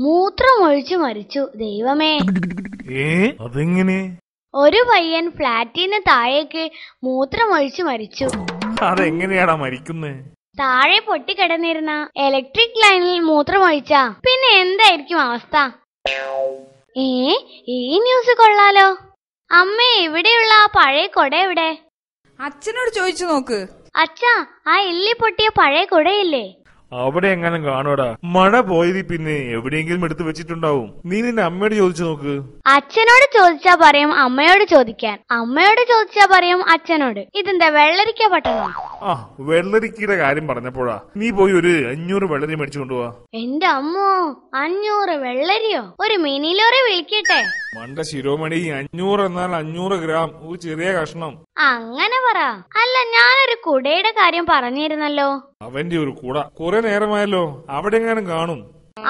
മൂത്രമൊഴിച്ചു മരിച്ചു. ദൈവമേ, അതെങ്ങനെ? ഒരു പയ്യൻ ഫ്ലാറ്റിന് താഴേക്ക് മൂത്രമൊഴിച്ചു മരിച്ചു. അതെങ്ങനെയാടാ മരിക്കുന്നേ? താഴെ പൊട്ടിക്കിടന്നിരുന്ന ഇലക്ട്രിക് ലൈനിൽ മൂത്രമൊഴിച്ചാ പിന്നെ എന്തായിരിക്കും അവസ്ഥ? ഈ ന്യൂസ് കൊള്ളാലോ. അമ്മേ, ഇവിടെയുള്ള ആ പഴയ കൊട എവിടെ? അച്ഛനോട് ചോദിച്ചു നോക്ക്. അച്ഛാ, ആ എല്ലി പൊട്ടിയ പഴയ കൊടയില്ലേ? അവിടെ എങ്ങനെ കാണുവാടാ? മഴ പോയത് പിന്നെ എവിടെയെങ്കിലും എടുത്ത് വെച്ചിട്ടുണ്ടാവും. നീ നിന്റെ അമ്മയോട് ചോദിച്ചു നോക്ക്. അച്ഛനോട് ചോദിച്ചാ പറയും അമ്മയോട് ചോദിക്കാൻ, അമ്മയോട് ചോദിച്ചാ പറയും അച്ഛനോട്. ഇതെന്താ വെള്ളരിക്ക പട്ടണോ? ആ, വെള്ളരിക്കയുടെ കാര്യം പറഞ്ഞപ്പോഴാ നീ പോയി ഒരു 500 വെള്ളരി മേടിച്ചു കൊണ്ടുപോവാ. എന്റെ അമ്മോ, 500 വെള്ളരിയോ? ഒരു മിനി ലോറി വിളിക്കട്ടെ? മണ്ട ശിരോമണി, 500 എന്നാൽ 500 ഗ്രാം, ഒരു ചെറിയ കഷ്ണം. അങ്ങനെ പറ. അല്ല, ഞാനൊരു കുടയുടെ കാര്യം പറഞ്ഞിരുന്നല്ലോ. അവന്റെ ഒരു കുട കുറെ നേരമായല്ലോ, അവിടെ എങ്ങാനും കാണും.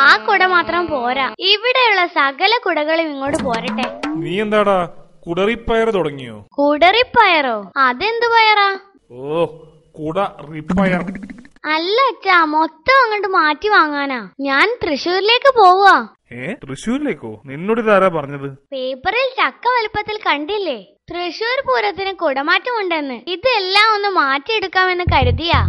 ആ കുട മാത്രം പോരാ, ഇവിടെയുള്ള സകല കുടകളും ഇങ്ങോട്ട് പോരട്ടെ. നീ എന്താടാ കുടറിപ്പയർ തുടങ്ങിയോ? കുടറിപ്പയറോ? അതെന്ത് പയറാ? ഓ, കുട റിപ്പയർ. അല്ല അച്ഛാ, മൊത്തം അങ്ങോട്ട് മാറ്റി വാങ്ങാനാ. ഞാൻ തൃശ്ശൂരിലേക്ക് പോവാ. തൃശ്ശൂരിലേക്കോ? നിന്നോട് ഇതാരാ പറഞ്ഞത്? പേപ്പറിൽ ചക്ക വലുപ്പത്തിൽ കണ്ടില്ലേ? തൃശ്ശൂർ പൂരത്തിന് കുടമാറ്റമുണ്ടെന്ന്. ഇതെല്ലാം ഒന്ന് മാറ്റിയെടുക്കാമെന്ന് കരുതിയാ.